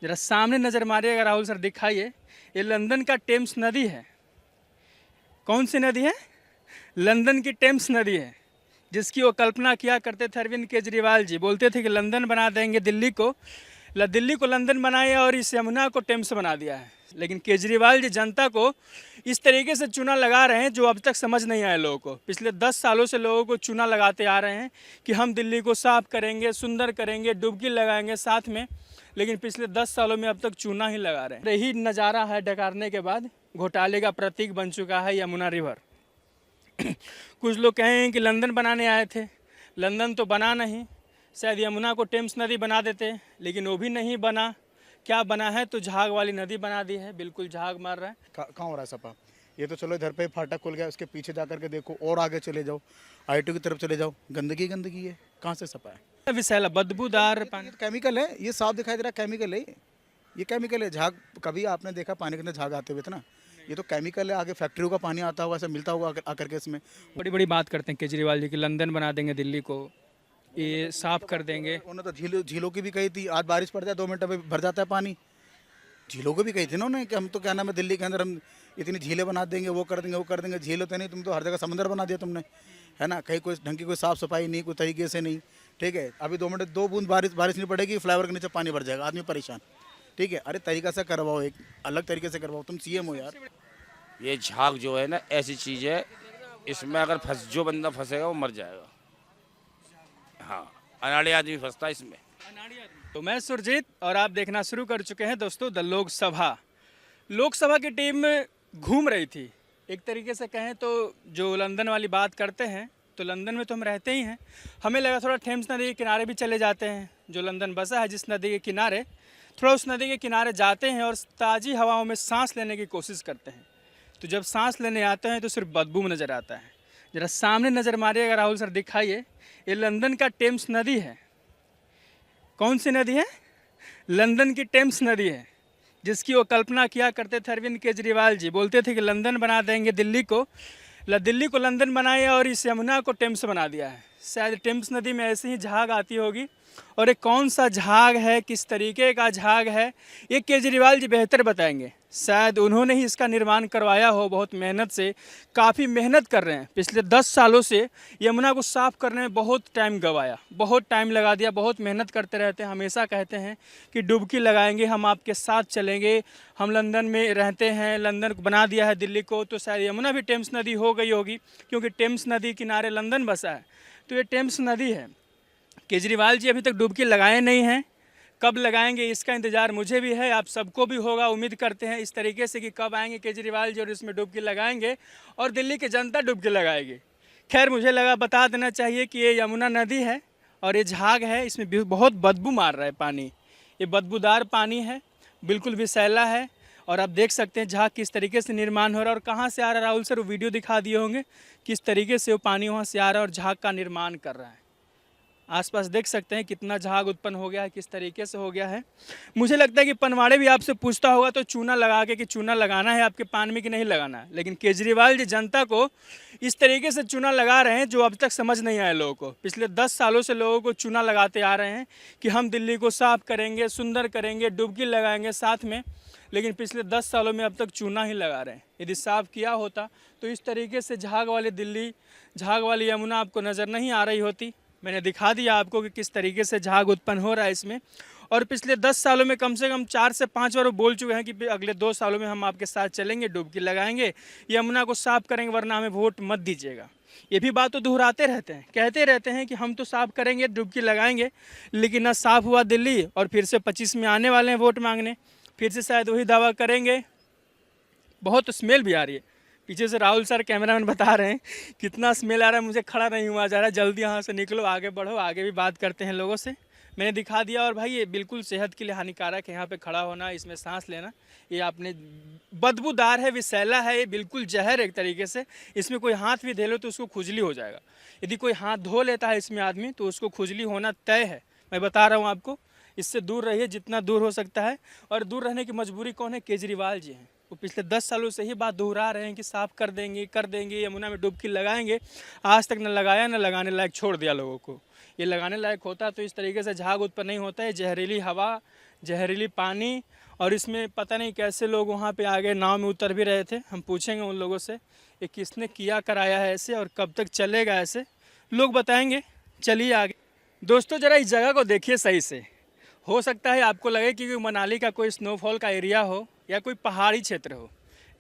जरा सामने नज़र मारिएगा राहुल सर, दिखाइए। ये लंदन का टेम्स नदी है। कौन सी नदी है? लंदन की टेम्स नदी है, जिसकी वो कल्पना किया करते थे अरविंद केजरीवाल जी। बोलते थे कि लंदन बना देंगे दिल्ली को, दिल्ली को लंदन बनाया और इस यमुना को टेम्स बना दिया है। लेकिन केजरीवाल जी जनता को इस तरीके से चूना लगा रहे हैं जो अब तक समझ नहीं आया लोगों को। पिछले 10 सालों से लोगों को चूना लगाते आ रहे हैं कि हम दिल्ली को साफ करेंगे, सुंदर करेंगे, डुबकी लगाएंगे साथ में। लेकिन पिछले 10 सालों में अब तक चूना ही लगा रहे हैं। यही नज़ारा है डकारने के बाद घोटाले का प्रतीक बन चुका है यमुना रिवर। कुछ लोग कहें कि लंदन बनाने आए थे, लंदन तो बना नहीं, शायद यमुना को टेम्स नदी बना देते, लेकिन वो भी नहीं बना। क्या बना है तो झाग वाली नदी बना दी है। बिल्कुल झाग मार रहा है। कहाँ हो रहा है सपा? ये तो चलो इधर पे फाटक खुल गया, उसके पीछे जा करके देखो और आगे चले जाओ, IIT की तरफ चले जाओ, गंदगी गंदगी है। कहाँ से सपा है? विषैला बदबूदार पानी। केमिकल है, ये साफ दिखाई दे रहा है, केमिकल है ये केमिकल है। झाग कभी आपने देखा पानी के अंदर झाग आते हुए थे ना? ये तो केमिकल है। आगे फैक्ट्रियों का पानी आता होगा, ऐसा मिलता होगा आकर के इसमें। बड़ी बड़ी बात करते हैं केजरीवाल जी की लंदन बना देंगे दिल्ली को, ये साफ कर देंगे। उन्होंने तो झीलों की भी कही थी। आज बारिश पड़ जाए 2 मिनट में भर जाता है पानी। झीलों को भी कही थी ना उन्होंने कि हम तो क्या नाम है दिल्ली के अंदर हम इतनी झीलें बना देंगे, वो कर देंगे वो कर देंगे। झील होते नहीं, तुम तो हर जगह समंदर बना दिया तुमने, है ना? कहीं कोई ढंग की कोई साफ सफाई नहीं, कोई तरीके से नहीं। ठीक है, अभी 2 मिनट 2 बूंद बारिश नहीं पड़ेगी, फ्लाईओवर के नीचे पानी भर जाएगा, आदमी परेशान। ठीक है, अरे तरीका से करवाओ, एक अलग तरीके से करवाओ। तुम CM हो यार। ये झाग जो है ना ऐसी चीज़ है, इसमें अगर जो बंदा फंसेगा वो मर जाएगा। हाँ, अनाड़ी आदमी फंसता है इसमें। तो मैं सुरजीत और आप देखना शुरू कर चुके हैं दोस्तों द लोकसभा की टीम घूम रही थी। एक तरीके से कहें तो जो लंदन वाली बात करते हैं, तो लंदन में तो हम रहते ही हैं। हमें लगा थोड़ा थेम्स नदी के किनारे भी चले जाते हैं। जो लंदन बसा है जिस नदी के किनारे, थोड़ा उस नदी के किनारे जाते हैं और ताज़ी हवाओं में सांस लेने की कोशिश करते हैं। तो जब सांस लेने आते हैं तो सिर्फ बदबू नज़र आता है। ज़रा सामने नज़र मारिएगा राहुल सर, दिखाइए। ये लंदन का टेम्स नदी है। कौन सी नदी है? लंदन की टेम्स नदी है, जिसकी वो कल्पना किया करते थे अरविंद केजरीवाल जी। बोलते थे कि लंदन बना देंगे दिल्ली को, दिल्ली को लंदन बनाया और इस यमुना को टेम्स बना दिया है। शायद टेम्स नदी में ऐसे ही झाग आती होगी। और ये कौन सा झाग है, किस तरीके का झाग है, ये केजरीवाल जी बेहतर बताएंगे। शायद उन्होंने ही इसका निर्माण करवाया हो, बहुत मेहनत से। काफ़ी मेहनत कर रहे हैं पिछले 10 सालों से। यमुना को साफ़ करने में बहुत टाइम गवाया, बहुत टाइम लगा दिया, बहुत मेहनत करते रहते हैं। हमेशा कहते हैं कि डुबकी लगाएंगे, हम आपके साथ चलेंगे, हम लंदन में रहते हैं, लंदन को बना दिया है दिल्ली को। तो शायद यमुना भी टेम्स नदी हो गई होगी, क्योंकि टेम्स नदी किनारे लंदन बसा है। तो ये टेम्स नदी है। केजरीवाल जी अभी तक डुबकी लगाए नहीं हैं। कब लगाएंगे इसका इंतज़ार मुझे भी है, आप सबको भी होगा। उम्मीद करते हैं इस तरीके से कि कब आएंगे केजरीवाल जी और इसमें डुबकी लगाएंगे और दिल्ली की जनता डुबकी लगाएगी। खैर, मुझे लगा बता देना चाहिए कि ये यमुना नदी है और ये झाग है, इसमें बहुत बदबू मार रहा है पानी। ये बदबूदार पानी है, बिल्कुल विषैला है। और आप देख सकते हैं झाग किस तरीके से निर्माण हो रहा है और कहाँ से आ रहा है। राहुल सर वो वीडियो दिखा दिए होंगे किस तरीके से वो पानी वहाँ से आ रहा है और झाग का निर्माण कर रहा है। आसपास देख सकते हैं कितना झाग उत्पन्न हो गया है, किस तरीके से हो गया है। मुझे लगता है कि पनवाड़े भी आपसे पूछता होगा तो चूना लगा के कि चूना लगाना है आपके पान में कि नहीं लगाना है। लेकिन केजरीवाल जी जनता को इस तरीके से चूना लगा रहे हैं जो अब तक समझ नहीं आया लोगों को। पिछले 10 सालों से लोगों को चूना लगाते आ रहे हैं कि हम दिल्ली को साफ करेंगे, सुंदर करेंगे, डुबकी लगाएंगे साथ में। लेकिन पिछले 10 सालों में अब तक चूना ही लगा रहे हैं। यदि साफ किया होता तो इस तरीके से झाग वाली दिल्ली, झाग वाली यमुना आपको नज़र नहीं आ रही होती। मैंने दिखा दिया आपको कि किस तरीके से झाग उत्पन्न हो रहा है इसमें। और पिछले 10 सालों में कम से कम 4 से 5 बार वो बोल चुके हैं कि अगले 2 सालों में हम आपके साथ चलेंगे, डुबकी लगाएंगे, यमुना को साफ करेंगे, वरना हमें वोट मत दीजिएगा। ये भी बात तो दोहराते रहते हैं, कहते रहते हैं कि हम तो साफ करेंगे, डुबकी लगाएंगे। लेकिन ना साफ हुआ दिल्ली और फिर से 25 में आने वाले हैं वोट मांगने, फिर से शायद वही दावा करेंगे। बहुत स्मेल भी आ रही है पीछे से। राहुल सर कैमरामैन बता रहे हैं कितना स्मेल आ रहा है, मुझे खड़ा नहीं हुआ जा रहा है। जल्दी यहाँ से निकलो, आगे बढ़ो, आगे भी बात करते हैं लोगों से। मैंने दिखा दिया। और भाई ये बिल्कुल सेहत के लिए हानिकारक है यहाँ पे खड़ा होना, इसमें सांस लेना। ये आपने बदबूदार है, विषैला है, ये बिल्कुल जहर एक तरीके से। इसमें कोई हाथ भी धो लो तो उसको खुजली हो जाएगा। यदि कोई हाथ धो लेता है इसमें आदमी तो उसको खुजली होना तय है। मैं बता रहा हूँ आपको, इससे दूर रहिए जितना दूर हो सकता है। और दूर रहने की मजबूरी कौन है? केजरीवाल जी हैं। वो पिछले 10 सालों से ही बात दोहरा रहे हैं कि साफ़ कर देंगे, यमुना में डुबकी लगाएंगे। आज तक न लगाया, न लगाने लायक छोड़ दिया लोगों को। ये लगाने लायक होता तो इस तरीके से झाग उत्पन्न नहीं होता है। जहरीली हवा, जहरीली पानी, और इसमें पता नहीं कैसे लोग वहाँ पे आ गए, नाव में उतर भी रहे थे। हम पूछेंगे उन लोगों से ये किसने किया कराया है ऐसे और कब तक चलेगा ऐसे, लोग बताएंगे। चलिए आगे दोस्तों, ज़रा इस जगह को देखिए सही से। हो सकता है आपको लगे कि मनाली का कोई स्नोफॉल का एरिया हो या कोई पहाड़ी क्षेत्र हो,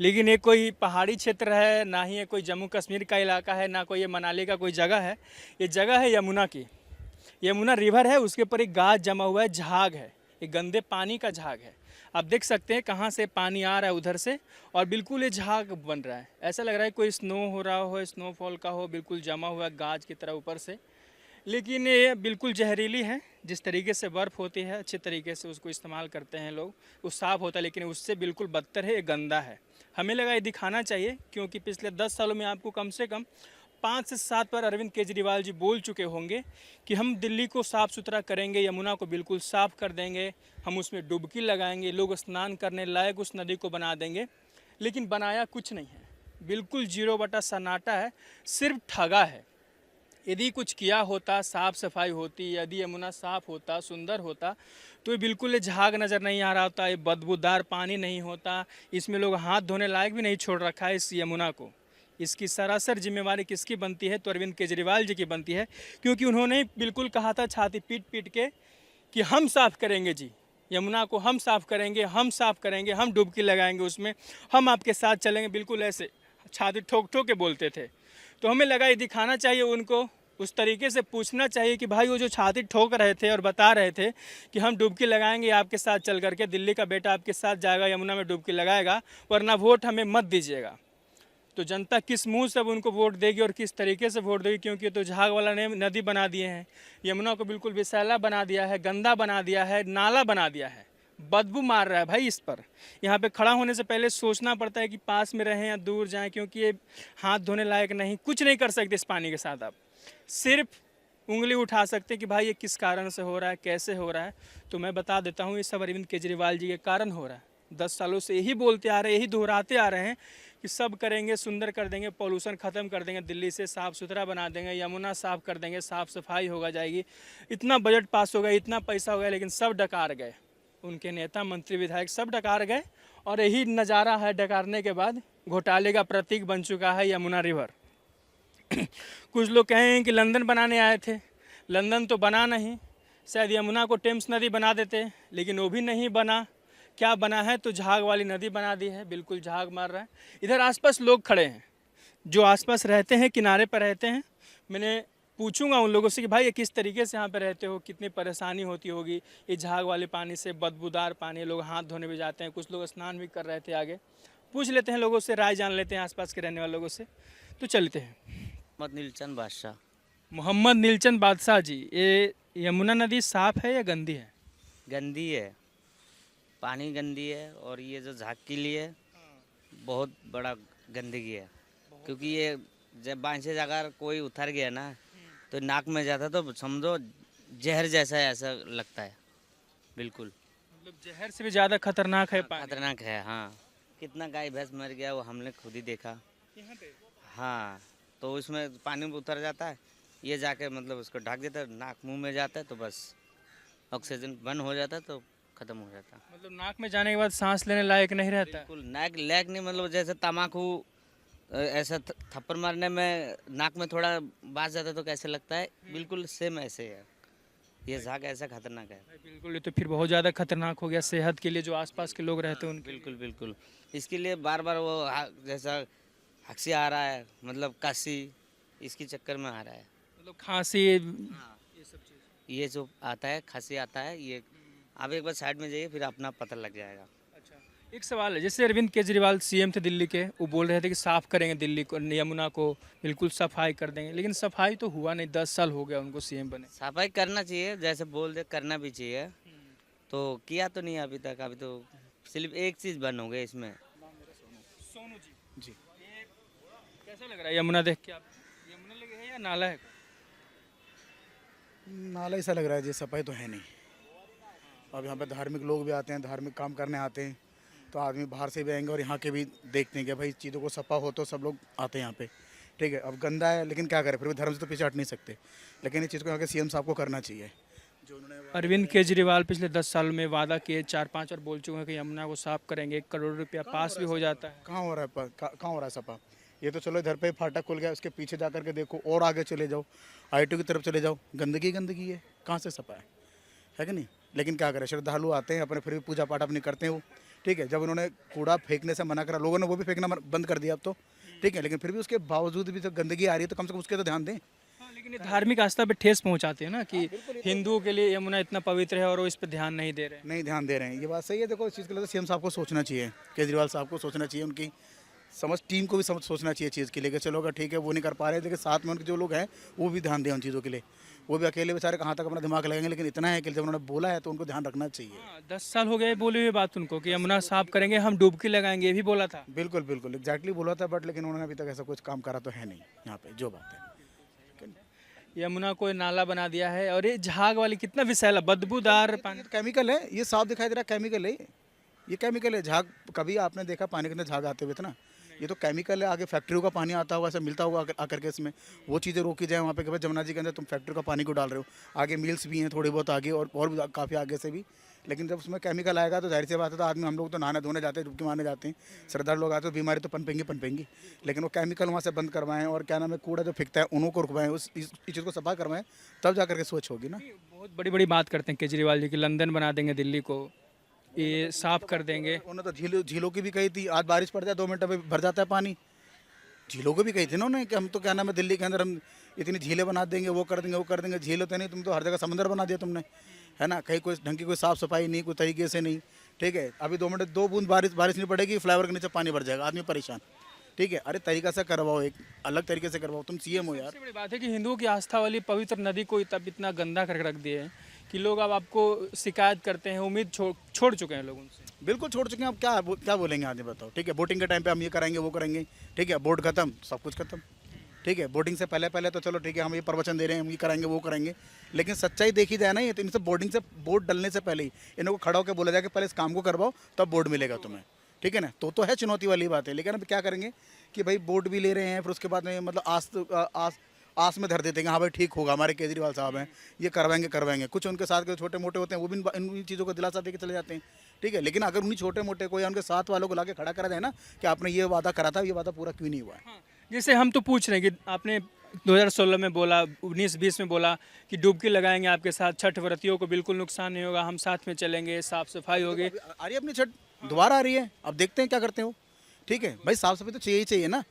लेकिन ये कोई पहाड़ी क्षेत्र है ना ही ये कोई जम्मू कश्मीर का इलाका है, ना कोई ये मनाली का कोई जगह है। ये जगह है यमुना की, यमुना रिवर है, उसके ऊपर एक गाज जमा हुआ है, झाग है, एक गंदे पानी का झाग है। आप देख सकते हैं कहाँ से पानी आ रहा है उधर से, और बिल्कुल ये झाग बन रहा है। ऐसा लग रहा है कोई स्नो हो रहा हो, स्नोफॉल का हो, बिल्कुल जमा हुआ गाज की तरह ऊपर से। लेकिन ये बिल्कुल जहरीली है। जिस तरीके से बर्फ़ होती है अच्छे तरीके से उसको इस्तेमाल करते हैं लोग, वो साफ़ होता है, लेकिन उससे बिल्कुल बदतर है, ये गंदा है। हमें लगा ये दिखाना चाहिए, क्योंकि पिछले 10 सालों में आपको कम से कम 5 से 7 बार अरविंद केजरीवाल जी बोल चुके होंगे कि हम दिल्ली को साफ़ सुथरा करेंगे, यमुना को बिल्कुल साफ़ कर देंगे, हम उसमें डुबकी लगाएंगे, लोग स्नान करने लायक उस नदी को बना देंगे। लेकिन बनाया कुछ नहीं है, बिल्कुल 0 बटा सन्नाटा है, सिर्फ ठगा है। यदि कुछ किया होता, साफ़ सफाई होती, यदि यमुना साफ़ होता, सुंदर होता, तो ये बिल्कुल ये झाग नज़र नहीं आ रहा होता, ये बदबूदार पानी नहीं होता, इसमें लोग हाथ धोने लायक भी नहीं छोड़ रखा है इस यमुना को। इसकी सरासर जिम्मेवारी किसकी बनती है? तो अरविंद केजरीवाल जी की बनती है, क्योंकि उन्होंने बिल्कुल कहा था छाती पीट पीट के कि हम साफ़ करेंगे जी, यमुना को हम साफ़ करेंगे, हम साफ़ करेंगे, हम डुबकी लगाएंगे उसमें, हम आपके साथ चलेंगे, बिल्कुल ऐसे छाती ठोक ठोक के बोलते थे। तो हमें लगा ये दिखाना चाहिए उनको, उस तरीके से पूछना चाहिए कि भाई वो जो छाती ठोक रहे थे और बता रहे थे कि हम डुबकी लगाएंगे आपके साथ चल करके, दिल्ली का बेटा आपके साथ जाएगा यमुना में डुबकी लगाएगा, वरना वोट हमें मत दीजिएगा। तो जनता किस मुंह से अब उनको वोट देगी और किस तरीके से वोट देगी, क्योंकि तो झाग वाला ने नदी बना दिए हैं, यमुना को बिल्कुल विषैला बना दिया है, गंदा बना दिया है, नाला बना दिया है, बदबू मार रहा है भाई इस पर। यहाँ पे खड़ा होने से पहले सोचना पड़ता है कि पास में रहें या दूर जाएं, क्योंकि ये हाथ धोने लायक नहीं, कुछ नहीं कर सकते इस पानी के साथ। आप सिर्फ उंगली उठा सकते हैं कि भाई ये किस कारण से हो रहा है, कैसे हो रहा है। तो मैं बता देता हूँ, ये सब अरविंद केजरीवाल जी के कारण हो रहा है। 10 सालों से यही बोलते आ रहे हैं, यही दोहराते आ रहे हैं कि सब करेंगे, सुंदर कर देंगे, पॉल्यूशन ख़त्म कर देंगे, दिल्ली से साफ़ सुथरा बना देंगे, यमुना साफ़ कर देंगे, साफ़ सफाई होगा जाएगी, इतना बजट पास हो गया, इतना पैसा हो गया, लेकिन सब डकार गए। उनके नेता मंत्री विधायक सब डकार गए, और यही नज़ारा है डकारने के बाद। घोटाले का प्रतीक बन चुका है यमुना रिवर। कुछ लोग कहें कि लंदन बनाने आए थे, लंदन तो बना नहीं, शायद यमुना को टेम्स नदी बना देते, लेकिन वो भी नहीं बना। क्या बना है? तो झाग वाली नदी बना दी है, बिल्कुल झाग मार रहा है। इधर आसपास लोग खड़े हैं, जो आसपास रहते हैं, किनारे पर रहते हैं। मैंने पूछूंगा उन लोगों से कि भाई ये किस तरीके से यहाँ पे रहते हो, कितनी परेशानी होती होगी ये झाग वाले पानी से, बदबूदार पानी, लोग हाथ धोने भी जाते हैं, कुछ लोग स्नान भी कर रहे थे। आगे पूछ लेते हैं लोगों से, राय जान लेते हैं आसपास के रहने वाले लोगों से। तो चलते हैं। मोहम्मद नीलचंद बादशाह। मोहम्मद नीलचंद बादशाह जी, ये यमुना नदी साफ़ है या गंदी है? गंदी है, पानी गंदी है, और ये जो झाग के लिए बहुत बड़ा गंदगी है, क्योंकि ये जब बांध से अगर कोई उतर गया ना तो नाक में जाता तो समझो जहर जैसा ऐसा लगता है, बिल्कुल मतलब जहर से भी ज़्यादा खतरनाक है पानी। खतरनाक है। हाँ, कितना गाय भैंस मर गया वो हमने खुद ही देखा। यहाँ पे हाँ, तो उसमें पानी में उतर जाता है, ये जाके मतलब उसको ढक देता है, नाक मुंह में जाता है तो बस ऑक्सीजन बंद हो जाता है, तो ख़त्म हो जाता है। मतलब नाक में जाने के बाद सांस लेने लायक नहीं रहता है। बिल्कुल नाक लैग नहीं, मतलब जैसे तम्बाकू ऐसा थप्पड़ मारने में नाक में थोड़ा बाज जाता है तो कैसे लगता है, बिल्कुल सेम ऐसे है। ये झाग ऐसा खतरनाक है। बिल्कुल, ये तो फिर बहुत ज़्यादा खतरनाक हो गया सेहत के लिए, जो आसपास के लोग रहते हैं उनके। बिल्कुल बिल्कुल, इसके लिए बार बार वो जैसा हंसी आ रहा है, मतलब काशी, इसके चक्कर में आ रहा है। मतलब खांसी, ये सब चीज़। ये जो आता है खांसी आता है, ये आप एक बार साइड में जाइए, फिर अपना पता लग जाएगा। अच्छा, एक सवाल है, जैसे अरविंद केजरीवाल सीएम थे दिल्ली के, वो बोल रहे थे कि साफ़ करेंगे दिल्ली को, यमुना को बिल्कुल सफाई कर देंगे, लेकिन सफाई तो हुआ नहीं। 10 साल हो गया उनको सीएम बने। सफाई करना चाहिए, जैसे बोल दे करना भी चाहिए, तो किया तो नहीं अभी तक। अभी तो सिर्फ एक चीज़ बंद हो गई इसमें। सोनू जी, ये कैसा लग रहा है यमुना देख के? आप यमुना लगे है या नाला है? नाला ऐसा लग रहा है जी, सफाई तो है नहीं। अब यहाँ पे धार्मिक लोग भी आते हैं, धार्मिक काम करने आते हैं, तो आदमी बाहर से भी आएंगे और यहाँ के भी देखते हैं कि भाई चीज़ों को सफा हो तो सब लोग आते हैं यहाँ पे। ठीक है, अब गंदा है लेकिन क्या करें, फिर भी धर्म से तो पीछे हट नहीं सकते। लेकिन इस चीज़ को यहाँ के सीएम साहब को करना चाहिए, अरविंद केजरीवाल पिछले 10 सालों में वादा किए 4-5 और बोल चुके हैं कि यमुना को साफ करेंगे, 1 करोड़ रुपया पास भी हो जाता है। कहाँ हो रहा है कहाँ हो रहा है सपा? ये तो चलो इधर पे फाटक खुल गया, उसके पीछे जा करके देखो और आगे चले जाओ, आईटी की तरफ चले जाओ, गंदगी गंदगी है, कहाँ से सपा है कि नहीं? लेकिन क्या करें, श्रद्धालु आते हैं अपने, फिर भी पूजा पाठ अपनी करते हैं वो, ठीक है। जब उन्होंने कूड़ा फेंकने से मना करा, लोगों ने वो भी फेंकना बंद कर दिया अब तो, ठीक है। लेकिन फिर भी उसके बावजूद भी तो गंदगी आ रही है, तो कम से कम उसके तो ध्यान दें। हाँ, लेकिन ये धार्मिक आस्था पे ठेस पहुंचाते हैं ना कि हिंदुओं के लिए यमुना इतना पवित्र है और वो इस पर ध्यान नहीं दे रहे हैं। नहीं ध्यान दे रहे हैं, ये बात सही है। देखो इस चीज़ के लिए तो सीएम साहब को सोचना चाहिए, केजरीवाल साहब को सोचना चाहिए, उनकी समझ टीम को भी समझ सोचना चाहिए चीज़ के लिए कि चलो अगर ठीक है वो नहीं कर पा रहे, लेकिन साथ में उनके जो लोग हैं वो भी ध्यान दें उन चीज़ों के लिए। वो भी अकेले बेचारे कहाँ तक अपना दिमाग लगाएंगे, लेकिन इतना है कि जब उन्होंने बोला है तो उनको ध्यान रखना चाहिए। हाँ, 10 साल हो गए बोले हुए बात उनको कि यमुना साफ करेंगे, हम डुबकी लगाएंगे, ये भी बोला था। बिल्कुल बिल्कुल एग्जैक्टली बोला था, बट लेकिन उन्होंने अभी तक ऐसा कुछ काम करा तो है नहीं यहाँ पे, जो बात है। यमुना को नाला बना दिया है और ये झाग वाली कितना विषैला बदबूदार पानी। ये तो केमिकल है, ये साफ दिखाई दे रहा है, केमिकल है ये केमिकल है। झाग कभी आपने देखा पानी के अंदर झाग आते हुए थे ना? ये तो केमिकल है, आगे फैक्ट्रियों का पानी आता होगा, ऐसा मिलता होगा आकर के इसमें। वो चीज़ें रोकी जाए वहाँ पे कि भाई जमुना जी के अंदर तुम फैक्ट्री का पानी को डाल रहे हो, आगे मिल्स भी हैं थोड़ी बहुत आगे और भी काफ़ी आगे से भी। लेकिन जब उसमें केमिकल आएगा तो जाहिर सी बात है, तो आदमी हम लोग तो नहाने धोने जाते हैं, डुबकी मारने जाते हैं, श्रद्धालु लोग आते हैं, बीमारी तो पनपेंगी। लेकिन वो केमिकल वहाँ से बंद करवाएं और क्या नाम है कूड़ा जो फेंकता है उनको रुकवाएं, इस चीज़ को सफा करवाएं, तब जा करके स्वच्छ होगी ना। बहुत बड़ी बड़ी बात करते हैं केजरीवाल जी की, लंदन बना देंगे दिल्ली को, ये साफ कर देंगे। उन्होंने तो झीलों की भी कही थी, आज बारिश पड़ जाए 2 मिनट में भर जाता है पानी। झीलों को भी कही थी ना उन्होंने कि हम तो क्या नाम है दिल्ली के अंदर हम इतनी झीलें बना देंगे, वो कर देंगे। झील होते नहीं, तुम तो हर जगह समंदर बना दिया तुमने, है ना? कहीं कोई ढंग की कोई साफ सफाई नहीं, कोई तरीके से नहीं, ठीक है। अभी 2 मिनट 2 बूंद बारिश नहीं पड़ेगी, फ्लाईओवर के नीचे पानी भर जाएगा, आदमी परेशान, ठीक है। अरे तरीका से करवाओ, एक अलग तरीके से करवाओ, तुम सीएम हो यार। सबसे बड़ी बात है कि हिंदुओं की आस्था वाली पवित्र नदी को तब इतना गंदा करके रख दिए हैं कि लोग अब आपको शिकायत करते हैं, उम्मीद छोड़ चुके हैं लोग उनसे। बिल्कुल छोड़ चुके हैं, अब क्या बोलेंगे आगे बताओ, ठीक है। बोटिंग के टाइम पे हम ये कराएंगे वो करेंगे, ठीक है। बोट खत्म, सब कुछ खत्म, ठीक है। बोटिंग से पहले तो चलो ठीक है, हम ये प्रवचन दे रहे हैं, हम ये कराएंगे वो करेंगे, लेकिन सच्चाई देखी जाए ना, ये तो इनसे बोट डलने से पहले ही इनको खड़ा होकर बोला जाए कि पहले इस काम को करवाओ तब बोट मिलेगा तुम्हें, ठीक है ना? तो है चुनौती वाली बात है। लेकिन अब क्या करेंगे कि भाई बोट भी ले रहे हैं, फिर उसके बाद में मतलब आस में धर देते हैं, हाँ भाई ठीक होगा, हमारे केजरीवाल साहब हैं, ये करवाएंगे। कुछ उनके साथ के छोटे मोटे होते हैं, वो भी इन चीज़ों को दिलासा दे के चले जाते हैं, ठीक है। लेकिन अगर उन्हीं छोटे मोटे कोई उनके साथ वालों को लाके खड़ा करा जाए ना कि आपने ये वादा करा था, ये वादा पूरा क्यों नहीं हुआ है। हाँ, जैसे हम तो पूछ रहे हैं कि आपने 2016 में बोला, 19-20 में बोला कि डुबकी लगाएंगे आपके साथ, छठ व्रतियों को बिल्कुल नुकसान नहीं होगा, हम साथ में चलेंगे, साफ सफाई होगी। आ रही है अपनी छठ, दोबारा आ रही है, अब देखते हैं क्या करते हो, ठीक है। भाई साफ सफाई तो चाहिए ही चाहिए ना,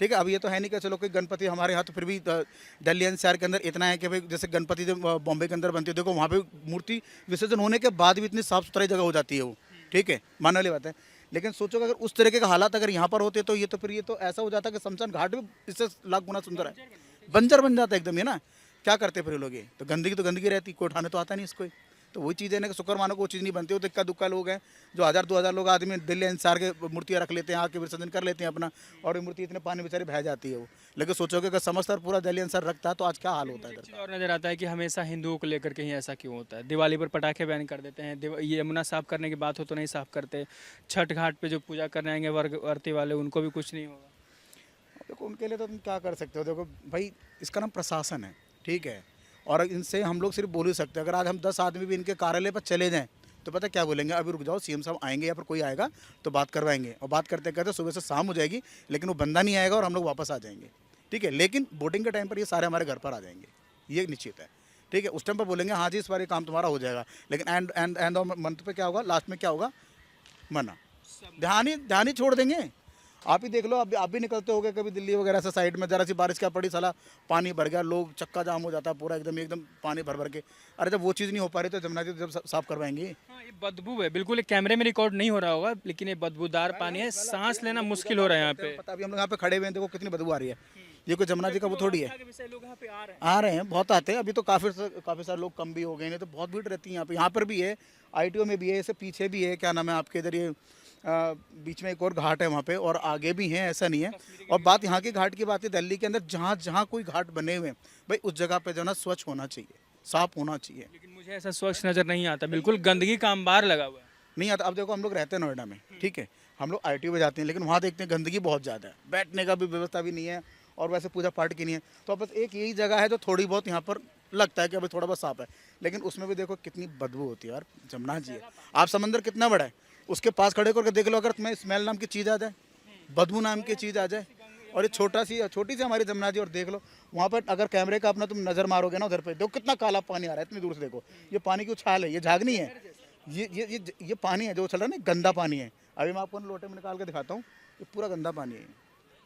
ठीक है। अब ये तो है नहीं कि चलो कोई गणपति हमारे यहाँ तो फिर भी दिल्ली एनसीआर के अंदर इतना है कि भाई जैसे गणपति जो बॉम्बे के अंदर बनती है, देखो वहाँ पे मूर्ति विसर्जन होने के बाद भी इतनी साफ सुथराई जगह हो जाती है वो, ठीक है, मानने वाली बात है। लेकिन सोचो कि अगर उस तरीके का हालात अगर यहाँ पर होते तो ये तो ऐसा हो जाता कि शमशान घाट भी इससे लाख गुना सुंदर है, बंजर बन जाता है एकदम, है ना? क्या करते फिर लोग? ये तो गंदगी रहती, कोई उठाने तो आता नहीं इसको। तो वही चीज़ है ना कि शुक्र मानो को वो चीज़ नहीं बनती। वो तो इक्का दुक्का लोग हैं जो 1000-2000 लोग आदमी दिल्ली एनसीआर के मूर्तियाँ रख लेते हैं, आके विसर्जन कर लेते हैं अपना, और ये मूर्ति इतने पानी बेचारी बह जाती है वो। लेकिन सोचोगे अगर समझदार पूरा दिल्ली एनसीआर रखता है तो आज क्या हाल होता है इधर चीज़ और नज़र आता है कि हमेशा हिंदुओं को लेकर के ही ऐसा क्यों होता है। दिवाली पर पटाखे बैन कर देते हैं, ये यमुना साफ करने की बात हो तो नहीं साफ करते, छठ घाट पे जो पूजा करने आएंगे वर्ती वाले उनको भी कुछ नहीं होगा। देखो उनके लिए तो तुम क्या कर सकते हो? देखो भाई इसका नाम प्रशासन है, ठीक है, और इनसे हम लोग सिर्फ बोल ही सकते हैं। अगर आज हम 10 आदमी भी इनके कार्यालय पर चले जाएं तो पता क्या बोलेंगे, अभी रुक जाओ, सीएम साहब आएंगे या फिर कोई आएगा तो बात करवाएंगे। और बात करते करते सुबह से शाम हो जाएगी, लेकिन वो बंदा नहीं आएगा और हम लोग वापस आ जाएंगे, ठीक है। लेकिन बोटिंग के टाइम पर ये सारे हमारे घर पर आ जाएंगे, ये निश्चित है, ठीक है। उस टाइम पर बोलेंगे हाँ जी इस बार ये काम तुम्हारा हो जाएगा, लेकिन एंड ऑफ मंथ पे क्या होगा, लास्ट में क्या होगा, मना, ध्यान ही छोड़ देंगे। आप ही देख लो, आप भी निकलते होगे कभी दिल्ली वगैरह से साइड में, जरा सी बारिश क्या पड़ी, साला पानी भर गया, लोग चक्का जाम हो जाता है पूरा एकदम पानी भर के। अरे जब वो चीज़ नहीं हो पा रही तो जमुना जी जब साफ करवाएंगे। हाँ, ये बदबू है, बिल्कुल ये कैमरे में रिकॉर्ड नहीं हो रहा होगा, लेकिन ये बदबूदार पानी है, सांस लेना मुश्किल हो रहा है यहाँ पे। पता अभी हम लोग यहाँ पे खड़े हुए हैं, देखो कितनी बदबू आ रही है। ये कोई जमुना जी का वो थोड़ी है। लोग यहाँ पे आ रहे हैं, बहुत आते हैं, अभी तो काफ़ी सारे लोग कम भी हो गए, नहीं तो बहुत भीड़ रहती है यहाँ पे। यहाँ पर भी है, ITO में भी है, इससे पीछे भी है, क्या नाम है आपके इधर, ये बीच में एक और घाट है वहाँ पे, और आगे भी हैं, ऐसा नहीं है। और बात यहाँ के घाट की बात है, दिल्ली के अंदर जहाँ जहाँ कोई घाट बने हुए हैं भाई उस जगह पे जो ना स्वच्छ होना चाहिए, साफ होना चाहिए। लेकिन मुझे ऐसा स्वच्छ नज़र नहीं आता, बिल्कुल गंदगी का अंबार लगा हुआ है। नहीं आता। अब देखो हम लोग रहते हैं नोएडा में, ठीक है, हम लोग ITO में जाते हैं, लेकिन वहाँ देखते हैं गंदगी बहुत ज़्यादा है, बैठने का भी व्यवस्था भी नहीं है, और वैसे पूजा पाठ की नहीं है। तो बस एक यही जगह है जो थोड़ी बहुत यहाँ पर लगता है कि अभी थोड़ा बहुत साफ है, लेकिन उसमें भी देखो कितनी बदबू होती है यार। जमुना जी है, आप समंदर कितना बड़ा है, उसके पास खड़े होकर देख लो, अगर तुम्हें स्मेल नाम की चीज़ आ जाए, बदबू नाम की चीज़ आ जाए, और ये छोटी सी हमारी जमुना जी, और देख लो वहाँ पर अगर कैमरे का अपना तुम नज़र मारोगे ना उधर पे, देखो कितना काला पानी आ रहा है इतनी दूर से। देखो ये पानी की उछाल है, ये झाग नहीं है, ये पानी है जो उछल रहा है ना, गंदा पानी है। अभी मैं आपको लोटे में निकाल के दिखाता हूँ, ये पूरा गंदा पानी है,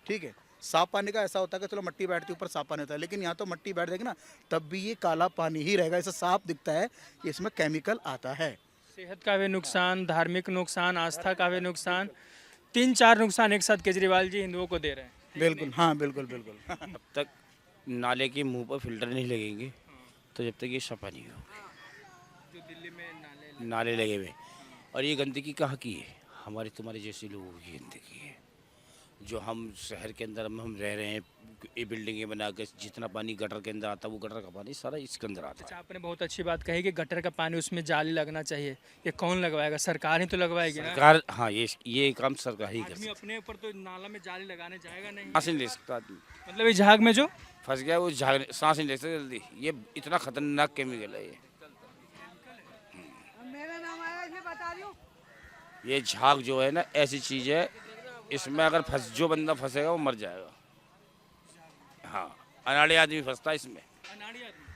ठीक है। साफ पानी का ऐसा होता है कि चलो मट्टी बैठती है ऊपर, साफ पानी होता है, लेकिन यहाँ तो मट्टी बैठ जाएगी ना तब भी ये काला पानी ही रहेगा। इसे साफ दिखता है कि इसमें केमिकल आता है। सेहत का भी नुकसान, धार्मिक नुकसान, आस्था का भी नुकसान, 3-4 नुकसान एक साथ केजरीवाल जी हिंदुओं को दे रहे हैं। बिल्कुल, हाँ बिल्कुल बिल्कुल। जब तक नाले के मुंह पर फिल्टर नहीं लगेंगे तो जब तक ये सफा नहीं होगी। जो दिल्ली में नाले लगे हुए, और ये गंदगी कहाँ की है? हमारे तुम्हारे जैसे लोगों की गंदगी है। जो हम शहर के अंदर हम रह रहे हैं, ये बिल्डिंगें बना के, जितना पानी गटर के अंदर आता है वो गटर का पानी सारा इसके अंदर आता अच्छा, आपने बहुत अच्छी बात कही कि गटर का पानी उसमें जाली लगना चाहिए। ये कौन लगवाएगा? सरकार ही तो लगवाएगी है। ना। सरकार, हाँ, ये काम सरकार ही कर आदमी अपने ऊपर तो नाला में जाली लगाने जाएगा नहीं। सांस नहीं ले सकता आदमी, मतलब इस झाग में जो फंस गया वो झाग, सांस नहीं ले सकता जल्दी। ये इतना खतरनाक केमिकल है ये झाग जो है ना, ऐसी चीज़ है, इसमें अगर जो बंदा फंसेगा वो मर जाएगा। हाँ, अनाड़ी आदमी फंसता है इसमें।